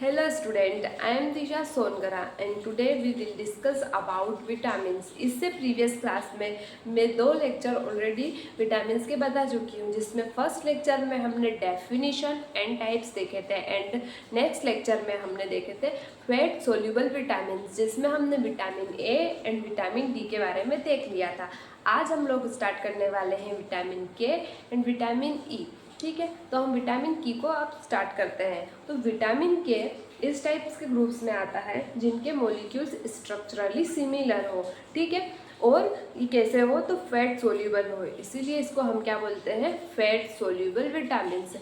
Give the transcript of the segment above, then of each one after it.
Hello student, I am Disha Songara and today we will discuss about vitamins। इससे previous class में मैं 2 lecture already vitamins के बता चुकी हूँ, जिसमें फर्स्ट लेक्चर में हमने डेफिनेशन एंड टाइप्स देखे थे एंड नेक्स्ट लेक्चर में हमने देखे थे फैट सोल्यूबल विटामिन्स, जिसमें हमने vitamin A and vitamin D के बारे में देख लिया था। आज हम लोग स्टार्ट करने वाले हैं विटामिन के एंड विटामिन ई। ठीक है, तो हम विटामिन की को अब स्टार्ट करते हैं। तो विटामिन के इस टाइप्स के ग्रुप्स में आता है जिनके मॉलिक्यूल्स स्ट्रक्चरली सिमिलर हो। ठीक है, और ये कैसे हो तो फैट सोल्यूबल हो, इसीलिए इसको हम क्या बोलते हैं, फैट सोल्यूबल विटामिन्स।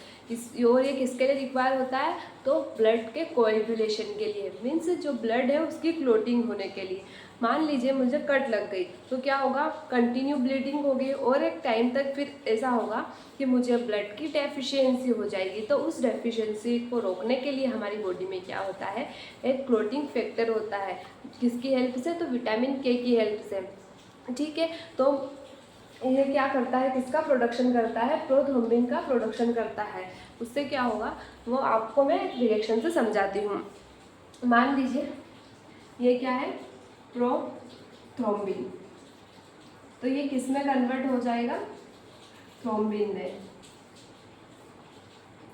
और ये किसके लिए रिक्वायर होता है तो ब्लड के कोएगुलेशन के लिए, मीन्स जो ब्लड है उसकी क्लोटिंग होने के लिए। मान लीजिए मुझे कट लग गई तो क्या होगा, कंटिन्यू ब्लीडिंग होगी और एक टाइम तक फिर ऐसा होगा कि मुझे ब्लड की डेफिशिएंसी हो जाएगी। तो उस डेफिशिएंसी को रोकने के लिए हमारी बॉडी में क्या होता है, एक क्लोटिंग फैक्टर होता है। किसकी हेल्प से, तो विटामिन के की हेल्प से। ठीक है, तो ये क्या करता है, किसका प्रोडक्शन करता है, प्रोथ्रोम्बिन का प्रोडक्शन करता है। उससे क्या होगा वो आपको मैं रिएक्शन से समझाती हूँ। मान लीजिए ये क्या है, प्रोथ्रोम्बिन, तो ये किस में कन्वर्ट हो जाएगा, थ्रोम्बिन में।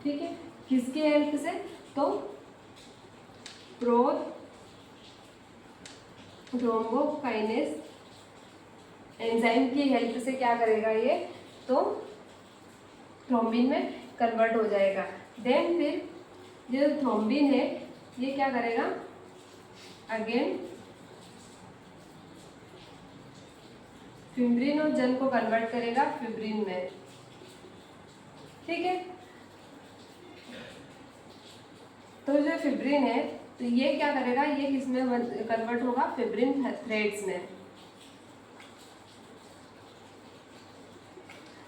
ठीक है, किसकी हेल्प से, तो थ्रोम्बोकाइनेस एंजाइम की हेल्प से क्या करेगा ये, तो थ्रोम्बिन में कन्वर्ट हो जाएगा। देन फिर जो थ्रोम्बिन है ये क्या करेगा, अगेन फिब्रिनोजन को कन्वर्ट करेगा फिब्रिन में। ठीक है, तो जो फिब्रिन है तो ये क्या करेगा, ये किसमें कन्वर्ट होगा, फिब्रिन थ्रेड्स में।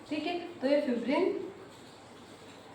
ठीक है, तो ये फिब्रिन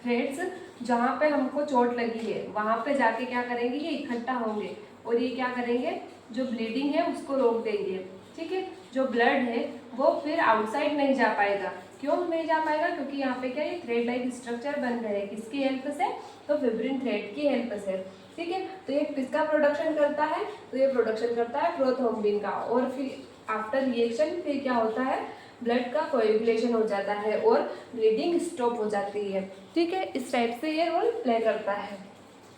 थ्रेड्स जहाँ पे हमको चोट लगी है वहाँ पे जाके क्या करेंगे, ये इकट्ठा होंगे और ये क्या करेंगे, जो ब्लीडिंग है उसको रोक देंगे। ठीक है, जो ब्लड है वो फिर आउटसाइड नहीं जा पाएगा। क्यों नहीं जा पाएगा, क्योंकि यहाँ पे क्या ये थ्रेड लाइक स्ट्रक्चर बन रहे हैं, किसकी हेल्प से, तो फिब्रिन थ्रेड की हेल्प से। ठीक है, तो ये किसका प्रोडक्शन करता है, तो ये प्रोडक्शन करता है प्रोथ्रोम्बिन का। और फिर आफ्टर रिएक्शन फिर क्या होता है, ब्लड का कोएगुलेशन हो जाता है और ब्लीडिंग स्टॉप हो जाती है। ठीक है, इस टाइप से ये रोल प्ले करता है।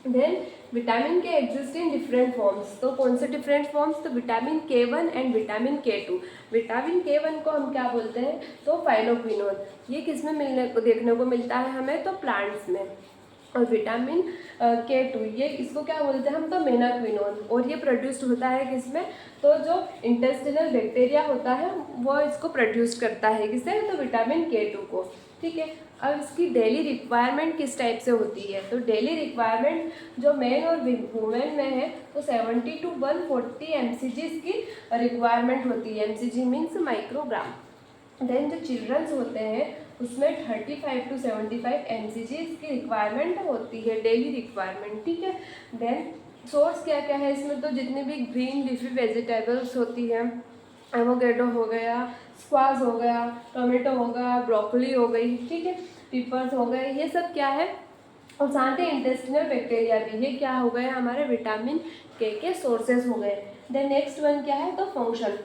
Then vitamin K exist in different forms, तो कौन से डिफरेंट फॉर्म्स, तो vitamin K one and vitamin K two. Vitamin K one को हम क्या बोलते हैं, तो फाइलोक्विनोन। ये किस में मिलने को देखने को मिलता है हमें, तो प्लांट्स में। और विटामिन के2 ये इसको क्या बोलते हैं हम, तो मेनाक्विनोन। और ये प्रोड्यूस्ड होता है किसमें, तो जो इंटेस्टिनल बैक्टीरिया होता है वो इसको प्रोड्यूस करता है, किसे, तो विटामिन के2 को। ठीक है, अब इसकी डेली रिक्वायरमेंट किस टाइप से होती है, तो डेली रिक्वायरमेंट जो मेन और वुमेन में है तो 70 to 140 mcg की रिक्वायरमेंट होती है। mcg means microgram. देन जो चिल्ड्रंस होते हैं उसमें 35 to 75 mcg की रिक्वायरमेंट होती है, डेली रिक्वायरमेंट। ठीक है, देन सोर्स क्या क्या है इसमें, तो जितनी भी ग्रीन लीफी वेजिटेबल्स होती हैं, एवोकेडो हो गया, स्क्वाश हो गया, टोमेटो हो गया, ब्रोकली हो गई, ठीक है, पीपर्स हो गए, ये सब क्या है, और साथ ही इंटेस्टिनल बैक्टीरिया भी, ये क्या हो गए हमारे विटामिन के सोर्सेज हो गए। देन नेक्स्ट वन क्या है, तो फंक्शन।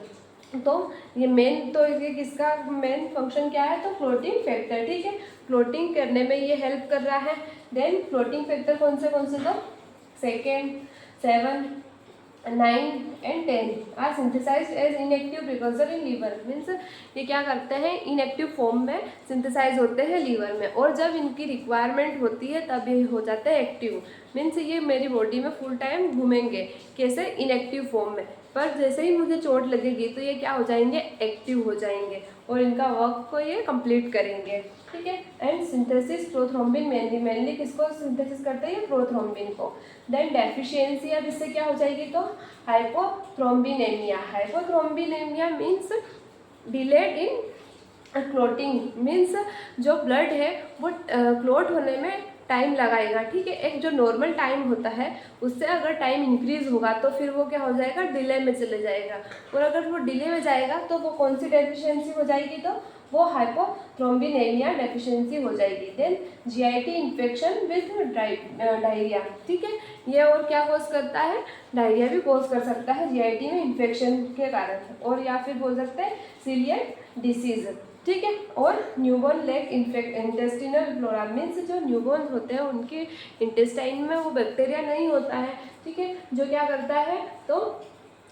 तो ये मेन, तो ये किसका मेन फंक्शन क्या है, तो फ्लोटिंग फैक्टर। ठीक है, फ्लोटिंग करने में ये हेल्प कर रहा है। देन फ्लोटिंग फैक्टर कौन से, तो second, 7, 9 and 10 are synthesised as inactive precursor in liver. Means ये क्या करते हैं, इनएक्टिव फॉर्म में सिंथेसाइज होते हैं लीवर में, और जब इनकी रिक्वायरमेंट होती है तब ये हो जाते हैं एक्टिव। मीन्स ये मेरी बॉडी में फुल टाइम घूमेंगे, कैसे, इनएक्टिव फॉर्म में, पर जैसे ही मुझे चोट लगेगी तो ये क्या हो जाएंगे, एक्टिव हो जाएंगे और इनका वर्क को ये कंप्लीट करेंगे। ठीक है, एंड सिंथेसिस प्रोथ्रोम्बिन मेनली किसको सिंथेसिस करते हैं, प्रोथ्रोम्बिन को। देन डेफिशिएंसी अब इससे क्या हो जाएगी, तो hypothrombinemia. Hypothrombinemia means delayed in clotting, means जो ब्लड है वो क्लोट होने में टाइम लगाएगा, ठीक है। एक जो नॉर्मल टाइम होता है उससे अगर टाइम इंक्रीज होगा तो फिर वो क्या हो जाएगा, डिले में चले जाएगा। और अगर वो डिले में जाएगा तो वो कौन सी डेफिशिएंसी हो जाएगी, तो वो हाइपोथ्रोम्बिनेमिया डेफिशिएंसी हो जाएगी। Then GIT infection with diarrhoea, ठीक है। ये और क्या कॉज करता है, डायरिया भी कॉज कर सकता है जीआईटी में इन्फेक्शन के कारण, और या फिर बोल सकते हैं सीलिएक डिसीज, ठीक है। और newborn leg intestinal flora means जो न्यूबॉर्न होते हैं उनके इंटेस्टाइन में वो बैक्टीरिया नहीं होता है, ठीक है, जो क्या करता है तो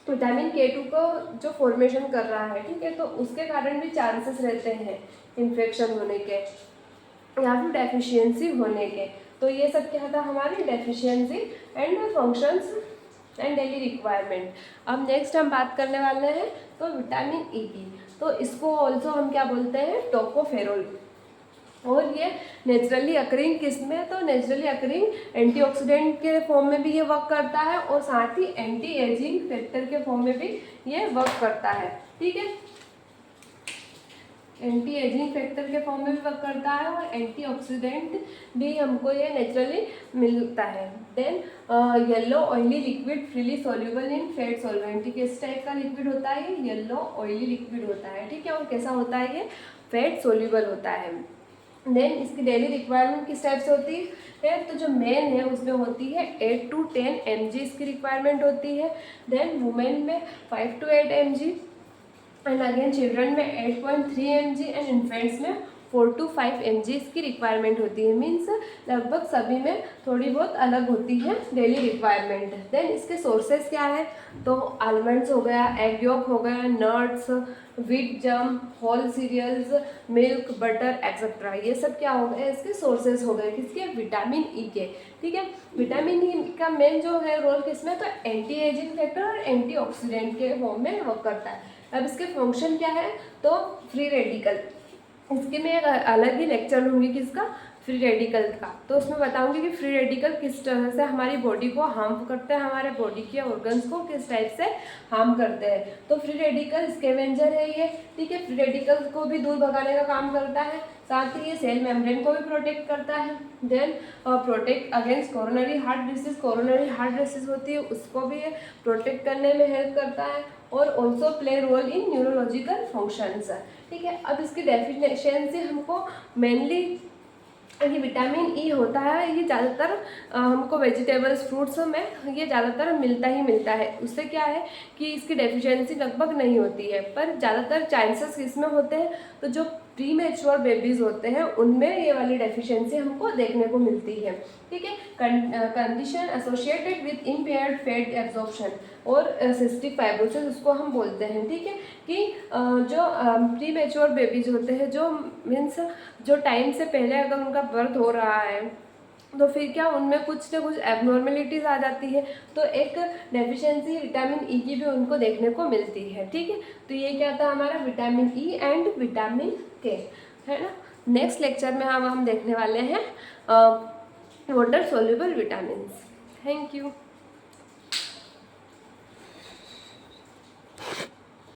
विटामिन K2 को जो फॉर्मेशन कर रहा है, ठीक है, तो उसके कारण भी चांसेस रहते हैं इन्फेक्शन होने के या फिर डेफिशिएंसी होने के। तो ये सब क्या था हमारी deficiency and functions and daily requirement. अब नेक्स्ट हम बात करने वाले हैं तो विटामिन E की। तो इसको ऑल्सो हम क्या बोलते हैं, टोकोफेरोल। और ये नेचुरली अकरिंग किस में, तो नेचुरली अकरिंग एंटीऑक्सीडेंट के फॉर्म में भी ये वर्क करता है और साथ ही एंटी एजिंग फैक्टर के फॉर्म में भी ये वर्क करता है, ठीक है। एंटी एजिंग फैक्टर के फॉर्म में भी वर्क करता है और एंटीऑक्सीडेंट भी हमको ये नेचुरली मिलता है। Then yellow oily liquid freely soluble in fat solvent, किस टाइप का लिक्विड होता है, येलो ऑयली लिक्विड होता है, ठीक है। और कैसा होता है ये, फैट सॉल्युबल होता है। देन इसकी डेली रिक्वायरमेंट किस टाइप से होती है, तो जो मेन है उसमें होती है 8 to 10 mg इसकी रिक्वायरमेंट होती है। देन वुमेन में 5 to 8 mg and again children में 8.3 mg एंड इन्फेंट्स में 4 to 5 mg इसकी रिक्वायरमेंट होती है। मीन्स लगभग सभी में थोड़ी बहुत अलग होती है डेली रिक्वायरमेंट। देन इसके सोर्सेज क्या है, तो आलमंड्स हो गया, एग योक हो गया, nuts, wheat germ, whole cereals, milk, butter etcetera, ये सब क्या हो गए, इसके सोर्सेज हो गए किसके, विटामिन E के, ठीक है। विटामिन E का मेन जो है रोल किसमें, तो एंटी एजिंग फैक्टर और एंटीऑक्सीडेंट के फॉर्म में वर्क करता है। अब इसके फंक्शन क्या है, तो फ्री रेडिकल, इसके मैं एक अलग ही लेक्चर लूँगी किसका, फ्री रेडिकल का। तो उसमें बताऊंगी कि फ्री रेडिकल किस तरह से हमारी बॉडी को हार्म करते हैं, हमारे बॉडी के ऑर्गन्स को किस टाइप से हार्म करते हैं। तो फ्री रेडिकल स्कैवेंजर है ये, ठीक है। फ्री रेडिकल को भी दूर भगाने का काम करता है, साथ ही ये सेल मेम्ब्रेन को भी प्रोटेक्ट करता है। Then protect against coronary heart disease, coronary heart disease होती है उसको भी ये प्रोटेक्ट करने में हेल्प करता है और also play role in neurological functions, ठीक है। अब इसकी डेफिनेशन से हमको मेनली ये विटामिन E होता है, ये ज़्यादातर हमको वेजिटेबल्स फ्रूट्स में ये ज़्यादातर मिलता ही मिलता है। उससे क्या है कि इसकी डेफिशिएंसी लगभग नहीं होती है, पर ज़्यादातर चांसेस इसमें होते हैं, तो जो प्री मैच्योर बेबीज़ होते हैं उनमें ये वाली डेफिशिएंसी हमको देखने को मिलती है, ठीक है। Condition associated with impaired fat absorption और सिस्टिक फाइब्रोसिस उसको हम बोलते हैं, ठीक है। कि जो प्री मैच्योर बेबीज होते हैं, जो मीन्स जो टाइम से पहले अगर उनका बर्थ हो रहा है तो फिर क्या उनमें कुछ ना कुछ एबनॉर्मेलिटीज़ आ जाती है, तो एक डेफिशिएंसी विटामिन E की भी उनको देखने को मिलती है, ठीक है। तो ये क्या था हमारा vitamin E and vitamin K, है ना। नेक्स्ट लेक्चर में हम देखने वाले हैं water soluble vitamin. Thank you.